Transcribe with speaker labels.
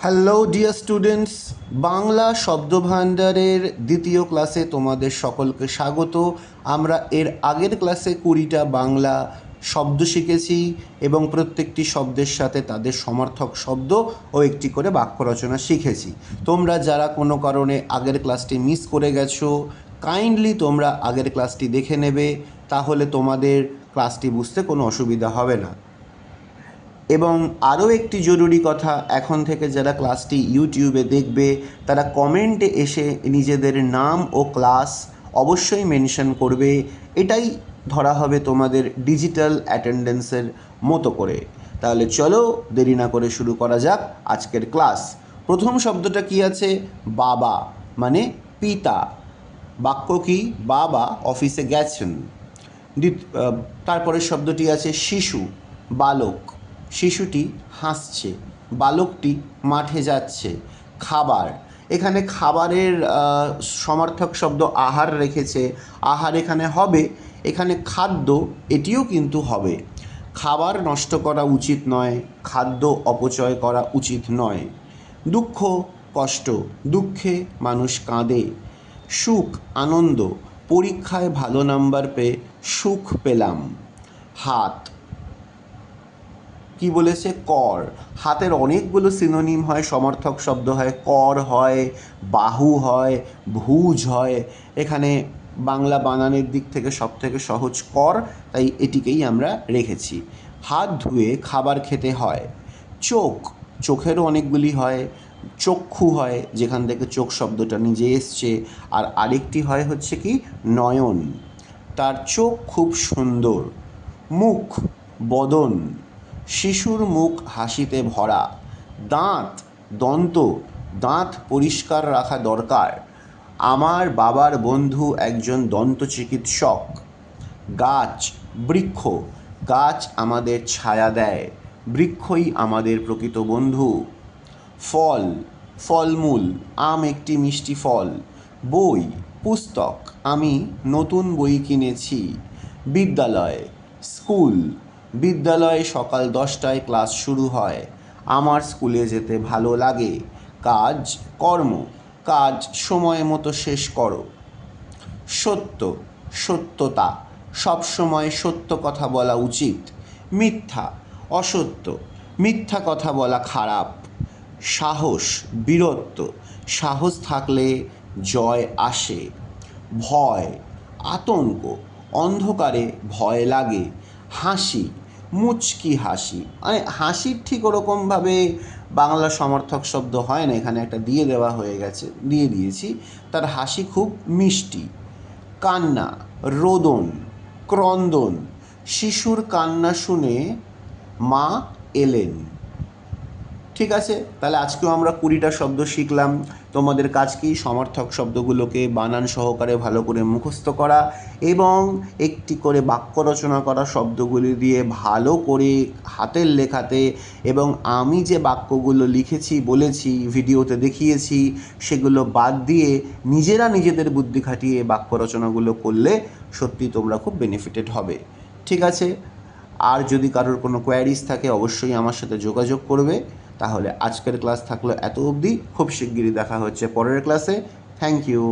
Speaker 1: Hello dear students, Bangla শব্দভাণ্ডারের দ্বিতীয় ক্লাসে তোমাদের সকলকে স্বাগত। আমরা এর আগের ক্লাসে 20টা বাংলা শব্দ শিখেছি এবং প্রত্যেকটি শব্দের সাথে তাদের সমার্থক শব্দ ও একটি করে বাক্য রচনা শিখেছি। তোমরা যারা কোনো কারণে আগের ক্লাসটি মিস করে গেছো, কাইন্ডলি তোমরা আগের ক্লাসটি দেখে নেবে, তাহলে তোমাদের ক্লাসটি বুঝতে কোনো অসুবিধা হবে না। এবং আরও একটি জরুরি কথা, এখন থেকে যারা ক্লাসটি ইউটিউবে দেখবে তারা কমেন্টে এসে নিজেদের নাম ও ক্লাস অবশ্যই মেনশন করবে। এটাই ধরা হবে তোমাদের ডিজিটাল অ্যাটেন্ডেন্সের মতো করে। তাহলে চলো দেরি না করে শুরু করা যাক আজকের ক্লাস। প্রথম শব্দটা কি আছে? বাবা মানে পিতা। বাক্য কি? বাবা অফিসে গেছেন। তারপরের শব্দটি আছে শিশু, বালক। শিশুটি হাসছে, বালকটি মাঠে যাচ্ছে। খাবার, এখানে খাবারের সমার্থক শব্দ আহার রেখেছে। আহার এখানে হবে, এখানে খাদ্য এটিও কিন্তু হবে। খাবার নষ্ট করা উচিত নয়, খাদ্য অপচয় করা উচিত নয়। দুঃখ, কষ্ট, দুঃখে মানুষ কাঁদে। সুখ, আনন্দ, পরীক্ষায় ভালো নাম্বার পেয়ে সুখ পেলাম। হাত, কি বলেছে? কর। হাতের অনেকগুলো সিনোনিম হয়, সমার্থক শব্দ হয়। কর হয়, বাহু হয়, ভুজ হয়। এখানে বাংলা বানানের দিক থেকে সবথেকে সহজ কর, তাই এটিকেই আমরা রেখেছি। হাত ধুয়ে খাবার খেতে হয়। চোখ, চোখেরও অনেকগুলি হয়। চক্ষু হয়, যেখান থেকে চোখ শব্দটা নিজে এসছে। আর আরেকটি হয় হচ্ছে কি নয়ন, তার চোখ খুব সুন্দর। মুখ, বদন, শিশুর মুখ হাসিতে ভরা। দাঁত, দন্ত, দাঁত পরিষ্কার রাখা দরকার। আমার বাবার বন্ধু একজন দন্ত চিকিৎসক। গাছ, বৃক্ষ, গাছ আমাদের ছায়া দেয়, বৃক্ষই আমাদের প্রকৃত বন্ধু। ফল, ফলমূল, আম একটি মিষ্টি ফল। বই, পুস্তক, আমি নতুন বই কিনেছি। বিদ্যালয়, স্কুল, বিদ্যালয়ে সকাল 10টায় ক্লাস শুরু হয়, আমার স্কুলে যেতে ভালো লাগে। কাজ, কর্ম, কাজ সময় মতো শেষ করো। সত্য, সত্যতা, সবসময় সত্য কথা বলা উচিত। মিথ্যা, অসত্য, মিথ্যা কথা বলা খারাপ। সাহস, বীরত্ব, সাহস থাকলে জয় আসে। ভয়, আতঙ্ক, অন্ধকারে ভয় লাগে। হাসি, মুচকি হাসি, মানে হাসির ঠিক ওরকমভাবে বাংলা সমর্থক শব্দ হয় না, এখানে একটা দিয়ে দেওয়া হয়ে গেছে, দিয়ে দিয়েছি। তার হাসি খুব মিষ্টি। কান্না, রোদন, ক্রন্দন, শিশুর কান্না শুনে মা এলেন। ঠিক আছে, তাহলে আজকেও আমরা 20টা শব্দ শিখলাম। তোমাদের কাজ কি? সমার্থক শব্দগুলোকে বানান সহকারে ভালো করে মুখস্থ করা এবং একটি করে বাক্য রচনা করা শব্দগুলি দিয়ে ভালো করে হাতের লেখাতে, এবং আমি যে বাক্যগুলো লিখেছি, বলেছি, ভিডিওতে দেখিয়েছি, সেগুলো বাদ দিয়ে নিজেরা নিজেদের বুদ্ধি খাটিয়ে বাক্য রচনাগুলো করলে সত্যি তোমরা খুব বেনিফিটেড হবে। ঠিক আছে, আর যদি কারোর কোনো কোয়ারিজ থাকে অবশ্যই আমার সাথে যোগাযোগ করবে। তাহলে আজকের ক্লাস থাকলো এত অবধি, খুব শিগগিরই দেখা হচ্ছে পরের ক্লাসে। Thank you.